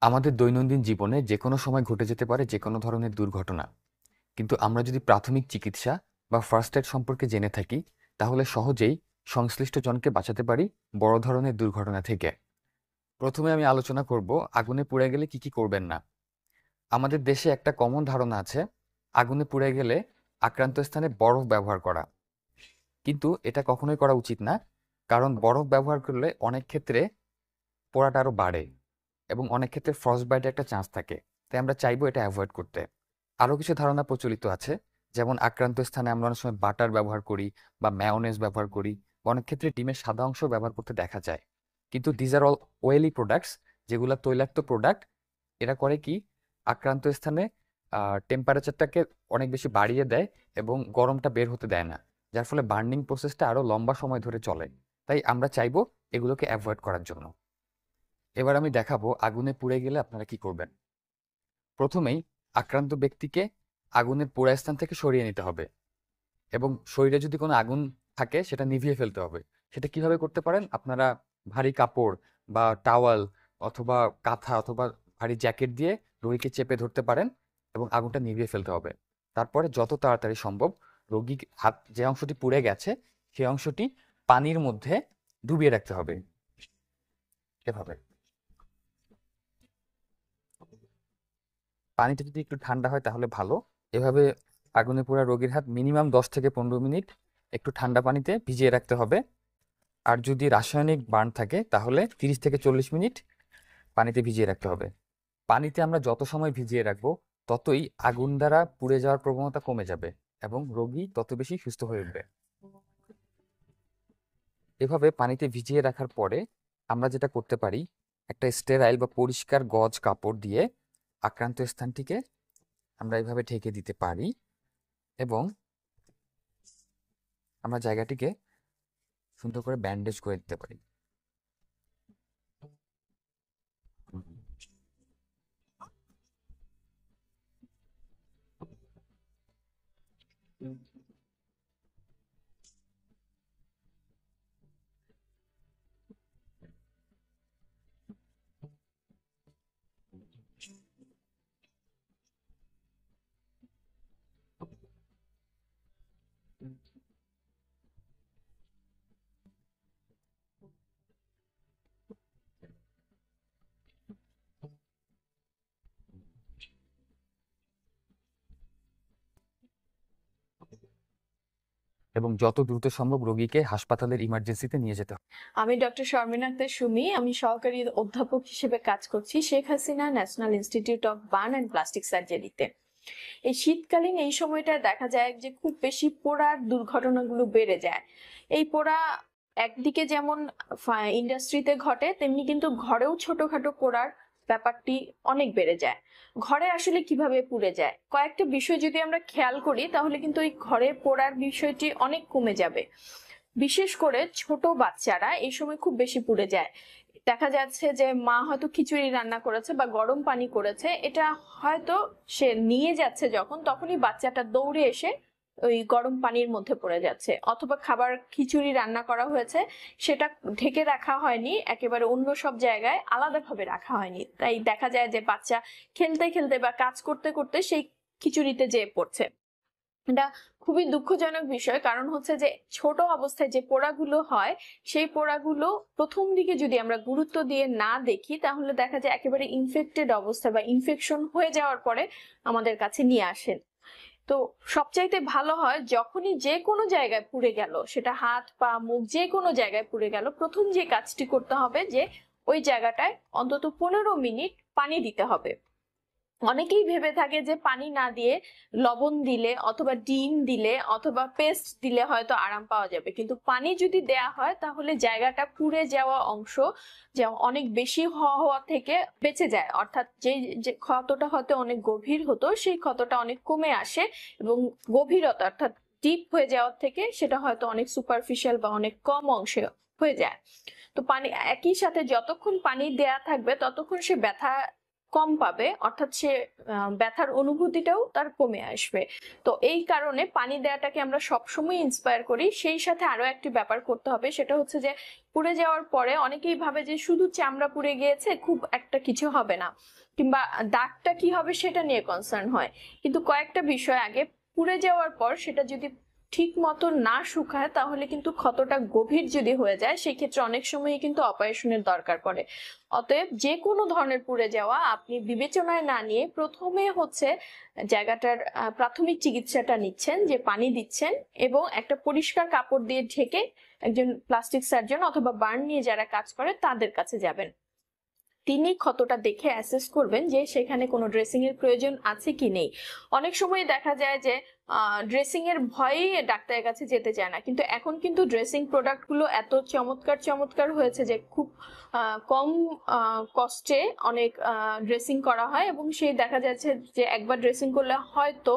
আমাদের দৈনন্দিন জীবনে যেকোনো সময় ঘটে যেতে পারে যেকোনো ধরনের দুর্ঘটনা। কিন্তু আমরা যদি প্রাথমিক চিকিৎসা বা ফার্স্ট এড সম্পর্কে জেনে থাকি, তাহলে সহজেই সংশ্লিষ্ট জনকে বাঁচাতে পারি বড় ধরনের দুর্ঘটনা থেকে। প্রথমে আমি আলোচনা করব আগুনে পুড়ে গেলে কি করবেন না। আমাদের দেশে একটা কমন ধারণা আছে, আগুনে পুড়ে গেলে আক্রান্ত স্থানে বরফ ব্যবহার করা। কিন্তু এটা কখনোই করা উচিত না, কারণ বরফ ব্যবহার করলে অনেক ক্ষেত্রে পোড়াটা আরো বাড়ে এবং অনেক ক্ষেত্রে ফ্রস্ট বাইটের একটা চান্স থাকে। তাই আমরা চাইবো এটা অ্যাভয়েড করতে। আরো কিছু ধারণা প্রচলিত আছে, যেমন আক্রান্ত স্থানে আমরা অনেক সময় বাটার ব্যবহার করি বা ম্যায়োনেজ ব্যবহার করি, বা অনেক ক্ষেত্রে ডিমের সাদা অংশ ব্যবহার করতে দেখা যায়। কিন্তু these are all oily products, যেগুলো তৈলাক্ত প্রোডাক্ট। এরা করে কি, আক্রান্ত স্থানে টেম্পারেচারটাকে অনেক বেশি বাড়িয়ে দেয় এবং গরমটা বের হতে দেয় না, যার ফলে বার্নিং প্রসেসটা আরো লম্বা সময় ধরে চলে। তাই আমরা চাইবো এগুলোকে অ্যাভয়েড করার জন্য। এবার আমি দেখাবো আগুনে পুড়ে গেলে আপনারা কি করবেন। প্রথমেই আক্রান্ত ব্যক্তিকে আগুনের পোড়া স্থান থেকে সরিয়ে নিতে হবে এবং শরীরে যদি কোনো আগুন থাকে সেটা নিভিয়ে ফেলতে হবে। সেটা কিভাবে করতে পারেন, আপনারা ভারী কাপড় বা টাওয়াল অথবা কাঁথা অথবা ভারী জ্যাকেট দিয়ে রোগীকে চেপে ধরতে পারেন এবং আগুনটা নিভিয়ে ফেলতে হবে। তারপরে যত তাড়াতাড়ি সম্ভব রোগী হাত যে অংশটি পুড়ে গেছে সেই অংশটি পানির মধ্যে ডুবিয়ে রাখতে হবে, এভাবে। পানিটা যদি একটু ঠান্ডা হয় তাহলে ভালো। এভাবে আগুনে পোড়া রোগীর হাত মিনিমাম 10 থেকে 15 মিনিট একটু ঠান্ডা পানিতে ভিজিয়ে রাখতে হবে। আর যদি রাসায়নিক বার্ন থাকে তাহলে 30 থেকে 40 মিনিট পানিতে ভিজিয়ে রাখতে হবে। পানিতে আমরা যত সময় ভিজিয়ে রাখবো ততই আগুন দ্বারা পুড়ে যাওয়ার প্রবণতা কমে যাবে এবং রোগী তত বেশি সুস্থ হয়ে উঠবে। এভাবে পানিতে ভিজিয়ে রাখার পরে আমরা যেটা করতে পারি, একটা স্টেরাইল বা পরিষ্কার গজ কাপড় দিয়ে আক্রান্ত স্থানটিকে আমরা এভাবে ঢেকে দিতে পারি এবং আমরা জায়গাটিকে সুন্দর করে ব্যান্ডেজ করে দিতে পারি। এবং যত দ্রুত সম্ভব রোগীকে হাসপাতালের ইমার্জেন্সিতে নিয়ে যেতে হবে। আমি ডক্টর শর্মিনা আক্তার সুমি। আমি সহকারী অধ্যাপক হিসেবে কাজ করছি Sheikh Hasina national institute of burn and plastic সার্জারিতে। এই শীতকালীন এই সময়টা দেখা যায় যে খুব বেশি পোড়ার দুর্ঘটনাগুলো বেড়ে যায়। এই পোড়া একদিকে যেমন ইন্ডাস্ট্রিতে ঘটে, তেমনি কিন্তু ঘরেও ছোটখাটো পোড়ার ব্যাপারটি অনেক বেড়ে যায়। ঘরে আসলে কিভাবে পুড়ে যায়, কয়েকটা বিষয় যদি আমরা খেয়াল করি তাহলে কিন্তু এই ঘরে পোড়ার বিষয়টি অনেক কমে যাবে। বিশেষ করে ছোট বাচ্চারা এই সময় খুব বেশি পুড়ে যায়। দেখা যাচ্ছে যে মা হয়তো খিচুড়ি রান্না করেছে বা গরম পানি করেছে, এটা হয়তো সে নিয়ে যাচ্ছে যখন, তখনই বাচ্চাটা দৌড়ে এসে ওই গরম পানির মধ্যে পড়ে যাচ্ছে। অথবা খাবার খিচুড়ি রান্না করা হয়েছে, সেটা ঢেকে রাখা হয়নি, একেবারে অন্য সব জায়গায় আলাদাভাবে রাখা হয়নি, তাই দেখা যায় যে বাচ্চা খেলতে খেলতে বা কাজ করতে করতে সেই খিচুড়িতে যেয়ে পড়ছে। এটা খুবই দুঃখজনক বিষয়, কারণ হচ্ছে যে ছোট অবস্থায় যে পোড়াগুলো হয় সেই পোড়াগুলো প্রথম দিকে যদি আমরা গুরুত্ব দিয়ে না দেখি তাহলে দেখা যায় একেবারে ইনফেক্টেড অবস্থা বা ইনফেকশন হয়ে যাওয়ার পরে আমাদের কাছে নিয়ে আসেন। তো সবচাইতে ভালো হয় যখনই যে কোনো জায়গায় পুড়ে গেল, সেটা হাত পা মুখ যে কোনো জায়গায় পুড়ে গেল, প্রথম যে কাজটি করতে হবে যে ওই জায়গাটায় অন্তত 15 মিনিট পানি দিতে হবে। অনেকেই ভেবে থাকে যে পানি না দিয়ে লবণ দিলে অথবা ডিম দিলে অথবা পেস্ট দিলে হয়তো আরাম পাওয়া যাবে, কিন্তু পানি যদি দেয়া হয় তাহলে জায়গাটা পুড়ে যাওয়া অংশ যে অনেক বেশি হওয়া থেকে বেঁচে যায়। অর্থাৎ যে যে ক্ষতটা হয়তো অনেক গভীর হতো সেই ক্ষতটা অনেক কমে আসে এবং গভীরতা অর্থাৎ ডিপ হয়ে যাওয়ার থেকে সেটা হয়তো অনেক সুপারফিশিয়াল বা অনেক কম অংশে হয়ে যায়। তো পানি একই সাথে যতক্ষণ পানি দেয়া থাকবে ততক্ষণ সে ব্যথা কম পাবে, অর্থাৎ সে ব্যথার অনুভূতিটাও তার কমে আসবে। তো এই কারণে পানি দেওয়াটাকে আমরা সবসময় ইন্সপায়ার করি। সেই সাথে আরো একটি ব্যাপার করতে হবে, সেটা হচ্ছে যে পুড়ে যাওয়ার পরে অনেকেই ভাবে যে শুধু চামড়া পুড়ে গিয়েছে, খুব একটা কিছু হবে না, কিংবা দাগটা কি হবে সেটা নিয়ে কনসার্ন হয়। কিন্তু কয়েকটা বিষয় আগে, পুড়ে যাওয়ার পর সেটা যদি ঠিক মতো না শুকায় তাহলে কিন্তু ক্ষতটা গভীর যদি হয়ে যায়, সেই ক্ষেত্রে অনেক সময় কিন্তু অপারেশনের দরকার পড়ে। অতএব যে কোনো ধরনের পুড়ে যাওয়া আপনি বিবেচনায় না নিয়ে প্রথমে হচ্ছে জায়গাটার প্রাথমিক চিকিৎসাটা নিচ্ছেন, যে পানি দিচ্ছেন এবং একটা পরিষ্কার কাপড় দিয়ে ঢেকে একজন প্লাস্টিক সার্জন অথবা বার্ন নিয়ে যারা কাজ করে তাদের কাছে যাবেন। তিনি ক্ষতটা দেখে অ্যাসেস করবেন যে সেখানে কোনো ড্রেসিং এর প্রয়োজন আছে কি নেই। অনেক সময় দেখা যায় যে ড্রেসিং এর ভয়ে ডাক্তারের কাছে যেতে চায় না, কিন্তু এখন কিন্তু ড্রেসিং প্রোডাক্ট গুলো এত চমৎকার চমৎকার হয়েছে যে খুব কম কস্টে অনেক ড্রেসিং করা হয়, এবং সেই দেখা যাচ্ছে যে একবার ড্রেসিং করলে হয়তো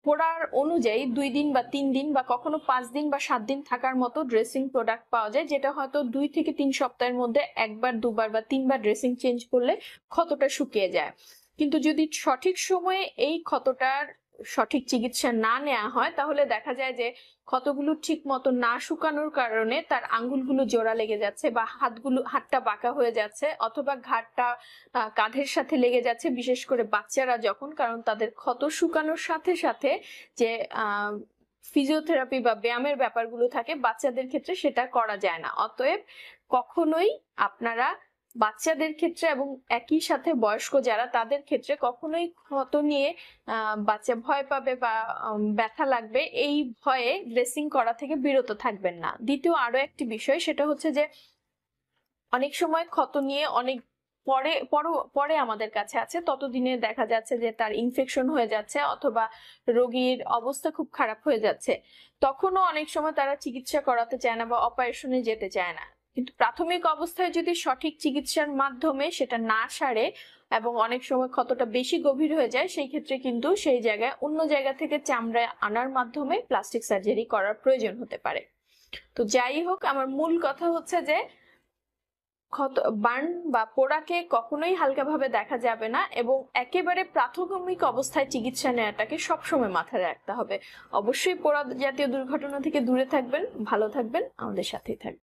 পোড়ার অনুযায়ী 2 দিন বা 3 দিন বা কখনো 5 দিন বা 7 দিন থাকার মতো ড্রেসিং প্রোডাক্ট পাওয়া যায়, যেটা হয়তো 2 থেকে 3 সপ্তাহের মধ্যে একবার, দুবার বা 3বার ড্রেসিং চেঞ্জ করলে ক্ষতটা শুকিয়ে যায়। কিন্তু যদি সঠিক সময়ে এই ক্ষতটার সঠিক চিকিৎসা না নেওয়া হয় তাহলে দেখা যায় যে ক্ষতগুলো ঠিক মতো না শুকানোর কারণে তার আঙ্গুলগুলো জোড়া লেগে যাচ্ছে, বা হাতটা বাঁকা হয়ে যাচ্ছে, অথবা ঘাড়টা কাঁধের সাথে লেগে যাচ্ছে, বিশেষ করে বাচ্চারা যখন, কারণ তাদের ক্ষত শুকানোর সাথে সাথে যে ফিজিওথেরাপি বা ব্যায়ামের ব্যাপারগুলো থাকে বাচ্চাদের ক্ষেত্রে সেটা করা যায় না। অতএব কখনোই আপনারা বাচ্চাদের ক্ষেত্রে এবং একই সাথে বয়স্ক যারা তাদের ক্ষেত্রে কখনোই ক্ষত নিয়ে বাচ্চা ভয় পাবে বা ব্যথা লাগবে এই ভয়ে ড্রেসিং করা থেকে বিরত থাকবেন না। দ্বিতীয় আরো একটি বিষয়, সেটা হচ্ছে যে অনেক সময় ক্ষত নিয়ে অনেক পরে পরে আমাদের কাছে আছে, ততদিনে দেখা যাচ্ছে যে তার ইনফেকশন হয়ে যাচ্ছে অথবা রোগীর অবস্থা খুব খারাপ হয়ে যাচ্ছে, তখনও অনেক সময় তারা চিকিৎসা করাতে চায় না বা অপারেশনে যেতে চায় না। কিন্তু প্রাথমিক অবস্থায় যদি সঠিক চিকিৎসার মাধ্যমে সেটা না সারে এবং অনেক সময় ক্ষতটা বেশি গভীর হয়ে যায়, সেই ক্ষেত্রে কিন্তু সেই জায়গায় অন্য জায়গা থেকে চামড়া আনার মাধ্যমে প্লাস্টিক সার্জারি করার প্রয়োজন হতে পারে। তো যাই হোক, আমার মূল কথা হচ্ছে যে ক্ষত, বার্ন বা পোড়াকে কখনোই হালকাভাবে দেখা যাবে না, এবং একেবারে প্রাথমিক অবস্থায় চিকিৎসা নেওয়াটাকে সবসময় মাথায় রাখতে হবে। অবশ্যই পোড়া জাতীয় দুর্ঘটনা থেকে দূরে থাকবেন, ভালো থাকবেন, আমাদের সাথেই থাকবেন।